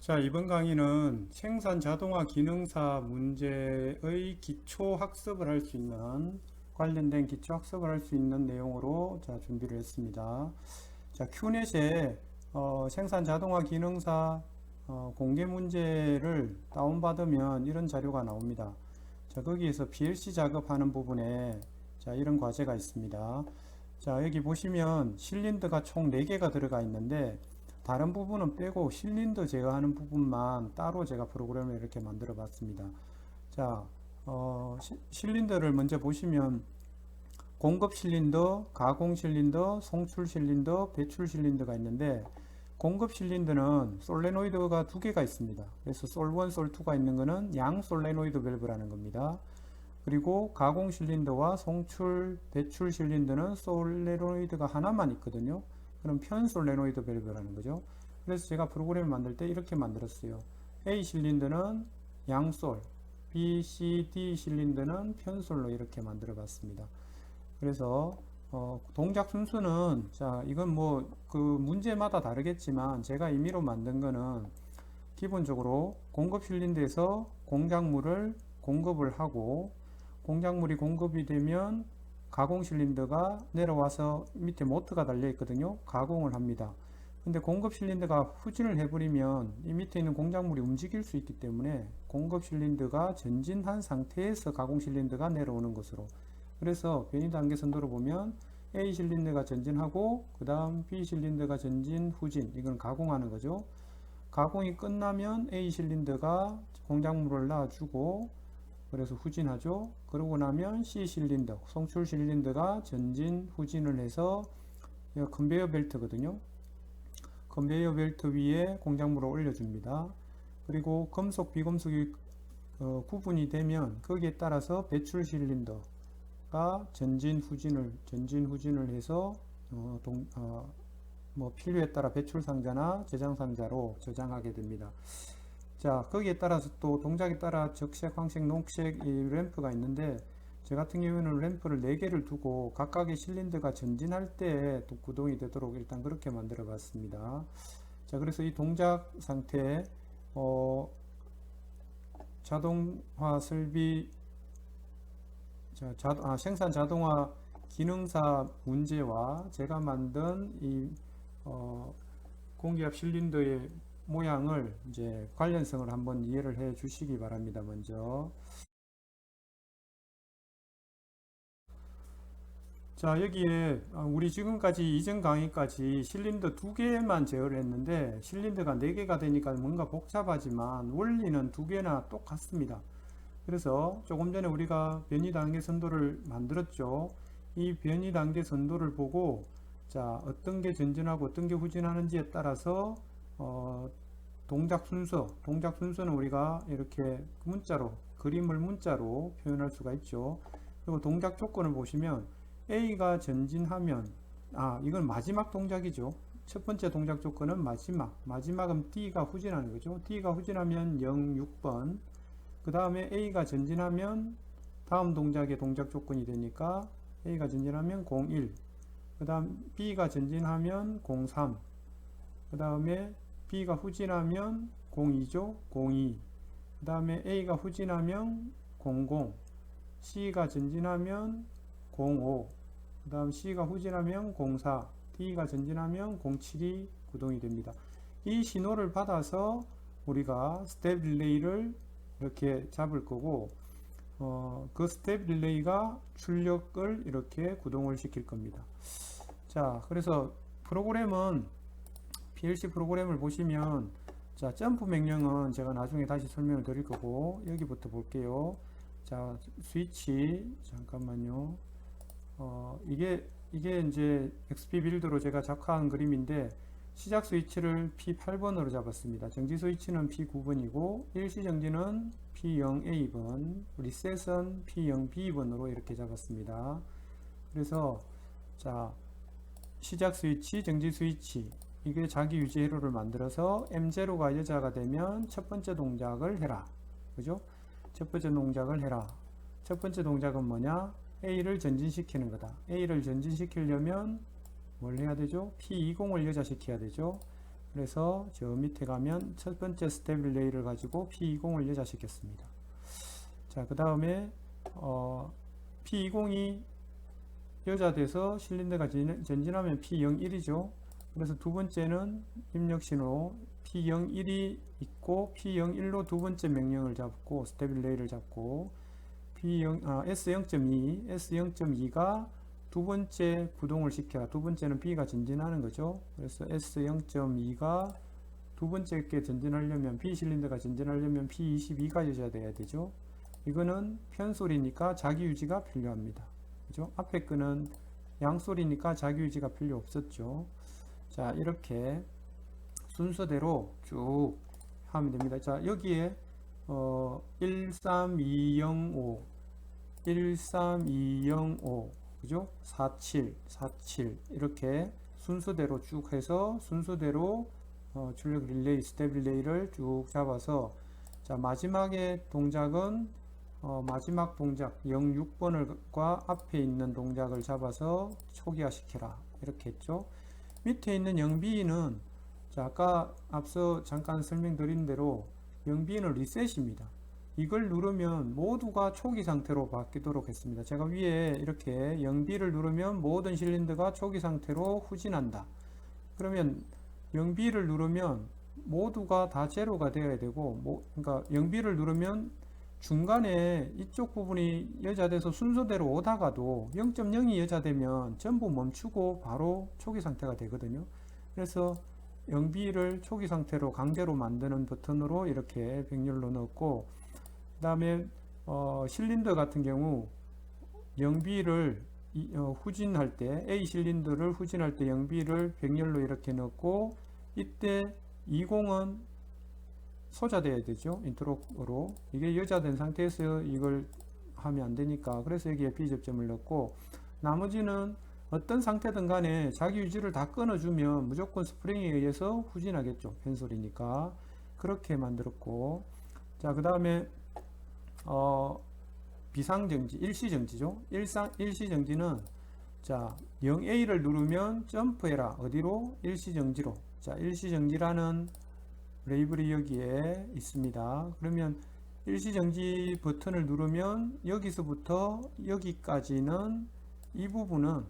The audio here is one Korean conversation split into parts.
자, 이번 강의는 생산 자동화 기능사 문제의 기초 학습을 할 수 있는 관련된 기초 학습을 할 수 있는 내용으로 준비를 했습니다. 자, 큐넷에 생산 자동화 기능사 공개 문제를 다운받으면 이런 자료가 나옵니다. 자, 거기에서 PLC 작업하는 부분에 이런 과제가 있습니다. 자, 여기 보시면 실린더가 총 4개가 들어가 있는데 다른 부분은 빼고 실린더 제어하는 부분만 따로 제가 프로그램을 이렇게 만들어 봤습니다. 자, 실린더를 먼저 보시면 공급 실린더, 가공 실린더, 송출 실린더, 배출 실린더가 있는데 공급 실린더는 솔레노이드가 2개가 있습니다. 그래서 솔1, 솔2가 있는 거는 양 솔레노이드 밸브라는 겁니다. 그리고 가공 실린더와 송출, 배출 실린더는 솔레노이드가 하나만 있거든요. 그럼 편 솔레노이드 밸브라는 거죠. 그래서 제가 프로그램을 만들 때 이렇게 만들었어요. A 실린더는 양솔, B, C, D 실린더는 편솔로 이렇게 만들어 봤습니다. 그래서 동작 순서는 이건 뭐 그 문제마다 다르겠지만 제가 임의로 만든 거는 기본적으로 공급 실린더에서 공작물을 공급을 하고 공작물이 공급이 되면 가공 실린더가 내려와서 밑에 모터가 달려 있거든요. 가공을 합니다. 근데 공급 실린더가 후진을 해버리면 이 밑에 있는 공작물이 움직일 수 있기 때문에 공급 실린더가 전진한 상태에서 가공 실린더가 내려오는 것으로, 그래서 변이 단계 선도로 보면 A 실린더가 전진하고 그 다음 B 실린더가 전진 후진, 이건 가공하는 거죠. 가공이 끝나면 A 실린더가 공작물을 놔주고 그래서 후진하죠. 그러고 나면 C 실린더, 송출 실린더가 전진 후진을 해서 컨베이어 벨트거든요. 컨베이어 벨트 위에 공작물을 올려줍니다. 그리고 금속 비금속이 구분이 되면 거기에 따라서 배출 실린더가 전진 후진을 해서 뭐 필요에 따라 배출 상자나 저장 상자로 저장하게 됩니다. 자, 거기에 따라서 또 동작에 따라 적색, 황색, 녹색 이 램프가 있는데 저 같은 경우에는 램프를 4개를 두고 각각의 실린더가 전진할 때 또 구동이 되도록 일단 그렇게 만들어 봤습니다. 자, 그래서 이 동작 상태 자동화 설비 생산 자동화 기능사 문제와 제가 만든 이 공기압 실린더의 모양을 이제 관련성을 한번 이해를 해 주시기 바랍니다. 먼저 자, 여기에 우리 지금까지 이전 강의까지 실린더 2개만 제어를 했는데 실린더가 4개가 되니까 뭔가 복잡하지만 원리는 2개나 똑같습니다. 그래서 조금 전에 우리가 변이 단계 선도를 만들었죠. 이 변이 단계 선도를 보고 어떤 게 전진하고 어떤 게 후진하는지에 따라서 동작 순서는 우리가 이렇게 문자로, 그림을 문자로 표현할 수가 있죠. 그리고 동작 조건을 보시면 A가 전진하면, 이건 마지막 동작이죠. 첫 번째 동작 조건은 마지막은 D가 후진하는 거죠. D가 후진하면 0, 6번. 그 다음에 A가 전진하면 다음 동작의 동작 조건이 되니까 A가 전진하면 01. 그 다음 B가 전진하면 03. 그 다음에 B가 후진하면 02죠. 02. 그 다음에 A가 후진하면 00. C가 전진하면 05. 그 다음 C가 후진하면 04. D가 전진하면 07이 구동이 됩니다. 이 신호를 받아서 우리가 스텝 릴레이를 이렇게 잡을 거고 그 스텝 릴레이가 출력을 이렇게 구동을 시킬 겁니다. 자, 그래서 프로그램은 PLC 프로그램을 보시면 점프 명령은 제가 나중에 다시 설명을 드릴 거고 여기부터 볼게요. 자, 스위치 잠깐만요. 이게 이제 XP 빌드로 제가 작화한 그림인데 시작 스위치를 P8번으로 잡았습니다. 정지 스위치는 P9번이고 일시 정지는 P0A번, 리셋은 P0B번으로 이렇게 잡았습니다. 그래서 시작 스위치, 정지 스위치, 이게 자기 유지 회로를 만들어서 M0가 여자가 되면 첫 번째 동작을 해라. 그죠? 첫 번째 동작을 해라. 첫 번째 동작은 뭐냐? A를 전진시키는 거다. A를 전진시키려면 뭘 해야 되죠? P20을 여자 시켜야 되죠. 그래서 저 밑에 가면 첫 번째 스테빌레이를 가지고 P20을 여자시켰습니다. 자, 그 다음에 P20이 여자돼서 실린더가 전진하면 P01이죠. 그래서 두 번째는 입력 신호 P01이 있고 P01로 두 번째 명령을 잡고 스테빌레이를 잡고 S0.2, S0.2가 두 번째 구동을 시켜야 두 번째는 B가 전진하는 거죠. 그래서 S0.2가 두 번째 게 전진하려면 B 실린더가 전진하려면 P22가 여져야 돼야 되죠. 이거는 편소리니까 자기유지가 필요합니다. 그죠? 앞에 거는 양소리니까 자기유지가 필요 없었죠. 자, 이렇게 순서대로 쭉 하면 됩니다. 자, 여기에 13205 13205 그죠? 47 47 이렇게 순서대로 쭉 해서 순서대로 출력 릴레이 스테빌레이를 쭉 잡아서 자, 마지막에 동작은 마지막 동작 06번과 앞에 있는 동작을 잡아서 초기화 시켜라 이렇게 했죠. 밑에 있는 0B는 자, 아까 앞서 잠깐 설명드린 대로 0B는 리셋입니다. 이걸 누르면 모두가 초기 상태로 바뀌도록 했습니다. 제가 위에 이렇게 0B를 누르면 모든 실린더가 초기 상태로 후진한다. 그러면 0B를 누르면 모두가 다 제로가 되어야 되고 그러니까 0B를 누르면 중간에 이쪽 부분이 여자돼서 순서대로 오다가도 0.0이 여자되면 전부 멈추고 바로 초기 상태가 되거든요. 그래서 0B를 초기 상태로 강제로 만드는 버튼으로 이렇게 병렬로 넣었고 그 다음에 실린더 같은 경우 0B를 후진할 때 A 실린더를 후진할 때 0B를 병렬로 이렇게 넣고 이때 20은 소자돼야 되죠. 인트로로 이게 여자된 상태에서 이걸 하면 안 되니까 그래서 여기에 B접점을 넣고 나머지는 어떤 상태든 간에 자기 유지를 다 끊어주면 무조건 스프링에 의해서 후진하겠죠. 펜솔이니까 그렇게 만들었고 자, 그 다음에 비상정지 일시정지죠. 일시정지는 자 0A를 누르면 점프해라 어디로? 일시정지로. 자, 일시정지라는 레이블이 여기에 있습니다. 그러면 일시정지 버튼을 누르면 여기서부터 여기까지는 이 부분은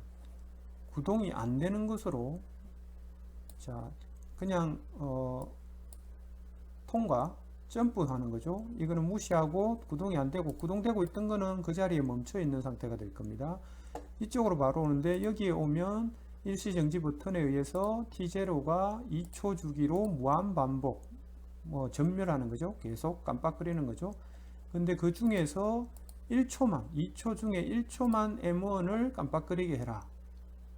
구동이 안 되는 것으로 자 그냥 통과 점프하는 거죠. 이거는 무시하고 구동이 안 되고 구동되고 있던 거는 그 자리에 멈춰 있는 상태가 될 겁니다. 이쪽으로 바로 오는데 여기에 오면 일시정지 버튼에 의해서 T0가 2초 주기로 무한 반복 전멸하는 거죠. 계속 깜빡거리는 거죠. 근데 그 중에서 1초만 2초 중에 1초만 M1을 깜빡거리게 해라.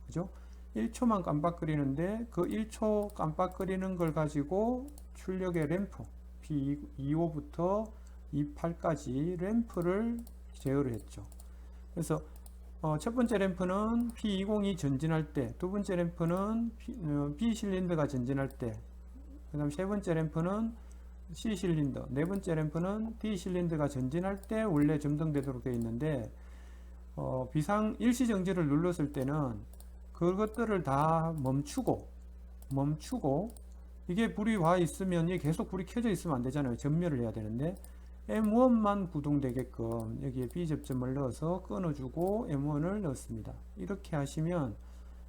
그죠? 1초만 깜빡거리는데 그 1초 깜빡거리는 걸 가지고 출력의 램프 P25부터 28까지 램프를 제어를 했죠. 그래서 첫 번째 램프는 P20이 전진할 때, 두 번째 램프는 B 실린더가 전진할 때, 그 다음 세 번째 램프는 C 실린더, 네 번째 램프는 D 실린더가 전진할 때 원래 점등되도록 되어 있는데 비상 일시정지를 눌렀을 때는 그것들을 다 멈추고 이게 불이 와 있으면 이게 계속 불이 켜져 있으면 안 되잖아요. 전멸을 해야 되는데 M1만 구동되게끔 여기에 B접점을 넣어서 끊어주고 M1을 넣습니다. 이렇게 하시면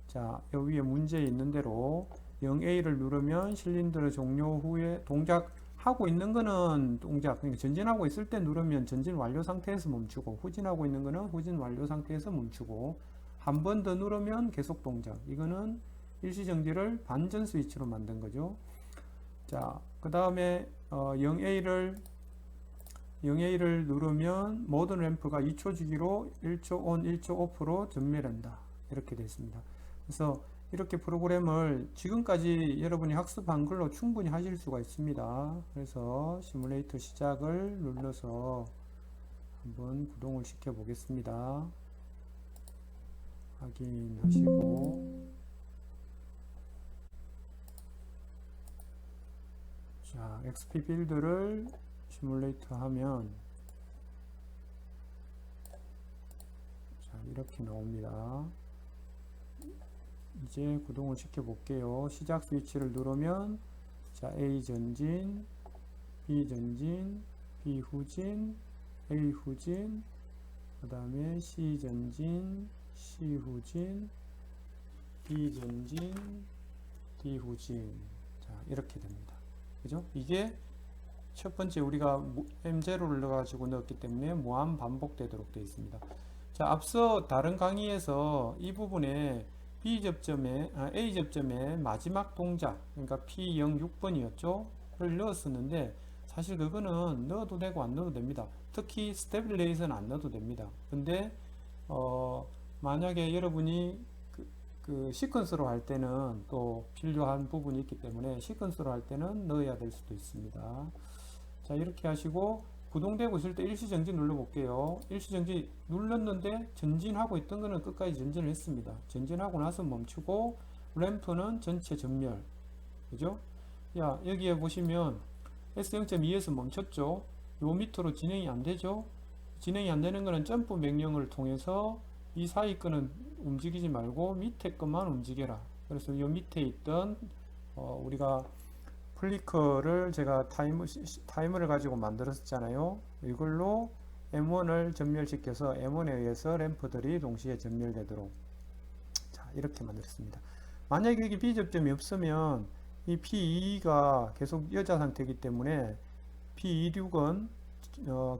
자, 여기 위에 문제 있는 대로 0A를 누르면 실린더 종료 후에 동작하고 있는 거는 그러니까 전진하고 있을 때 누르면 전진 완료 상태에서 멈추고 후진하고 있는 거는 후진 완료 상태에서 멈추고 한 번 더 누르면 계속 동작. 이거는 일시정지를 반전 스위치로 만든 거죠. 자, 그 다음에 0A를 누르면 모든 램프가 2초 주기로 1초 온, 1초 오프로 전멸한다. 이렇게 되어 있습니다. 그래서 이렇게 프로그램을 지금까지 여러분이 학습한 걸로 충분히 하실 수가 있습니다. 그래서 시뮬레이터 시작을 눌러서 한번 구동을 시켜 보겠습니다. 확인하시고 자, XP 빌드를 시뮬레이터 하면 자, 이렇게 나옵니다. 이제 구동을 시켜 볼게요. 시작 스위치를 누르면 자, A 전진, B 전진, B 후진, A 후진, 그 다음에 C 전진, C 후진, B 전진, D 후진. 자, 이렇게 됩니다. 그죠? 이게 첫 번째 우리가 M0를 넣어가지고 넣었기 때문에 무한 반복되도록 되어 있습니다. 자, 앞서 다른 강의에서 이 부분에 A 접점에 마지막 동작, 그러니까 P06번이었죠? 를 넣었었는데, 사실 그거는 넣어도 되고 안 넣어도 됩니다. 특히 스테빌레이저는 안 넣어도 됩니다. 근데, 만약에 여러분이 그 시퀀스로 할 때는 또 필요한 부분이 있기 때문에 시퀀스로 할 때는 넣어야 될 수도 있습니다. 자, 이렇게 하시고 구동되고 있을 때 일시정지 눌러볼게요. 일시정지 눌렀는데 전진하고 있던 거는 끝까지 전진을 했습니다. 전진하고 나서 멈추고 램프는 전체 전멸. 그죠? 야, 여기에 보시면 S0.2에서 멈췄죠? 요 밑으로 진행이 안 되죠? 진행이 안 되는 거는 점프 명령을 통해서 이 사이 거는 움직이지 말고 밑에 것만 움직여라. 그래서 요 밑에 있던 우리가 플리커를 제가 타이머를 가지고 만들었잖아요. 이걸로 M1을 전멸시켜서 M1에 의해서 램프들이 동시에 전멸되도록 자, 이렇게 만들었습니다. 만약에 여기 B접점이 없으면 이 P2가 계속 여자 상태이기 때문에 P26은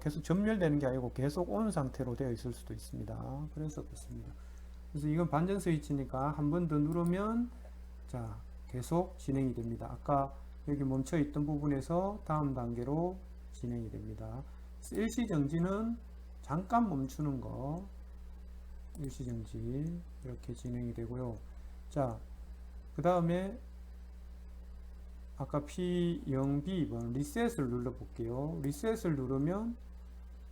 계속 전멸되는 게 아니고 계속 온 상태로 되어 있을 수도 있습니다. 그래서 그렇습니다. 그래서 이건 반전 스위치니까 한 번 더 누르면 자, 계속 진행이 됩니다. 아까 여기 멈춰 있던 부분에서 다음 단계로 진행이 됩니다. 일시정지는 잠깐 멈추는 거, 일시정지 이렇게 진행이 되고요. 자, 그 다음에 아까 P0B 번 리셋을 눌러 볼게요. 리셋을 누르면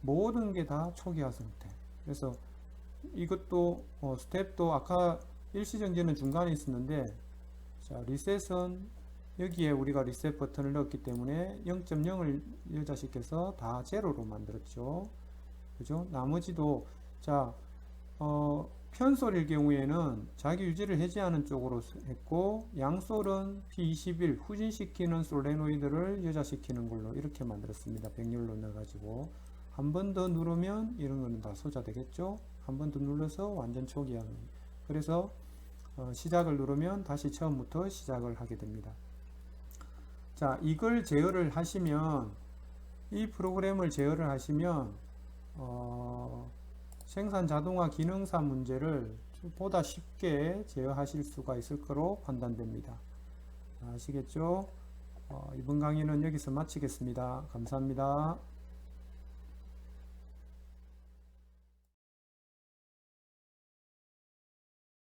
모든 게 다 초기화 상태. 그래서 이것도 스텝도 아까 일시정지는 중간에 있었는데 자, 리셋은 여기에 우리가 리셋 버튼을 넣었기 때문에 0.0을 여자시켜서 다 제로로 만들었죠. 그죠? 나머지도 자, 편솔일 경우에는 자기 유지를 해제하는 쪽으로 했고, 양솔은 P21 후진시키는 솔레노이드를 여자시키는 걸로 이렇게 만들었습니다. 백열로 넣어가지고 한 번 더 누르면 이런 거는 다 소자되겠죠. 한 번 더 눌러서 완전 초기화는. 그래서 시작을 누르면 다시 처음부터 시작을 하게 됩니다. 자, 이걸 제어를 하시면, 이 프로그램을 제어를 하시면 생산 자동화 기능사 문제를 보다 쉽게 제어하실 수가 있을 거로 판단됩니다. 아시겠죠? 이번 강의는 여기서 마치겠습니다. 감사합니다.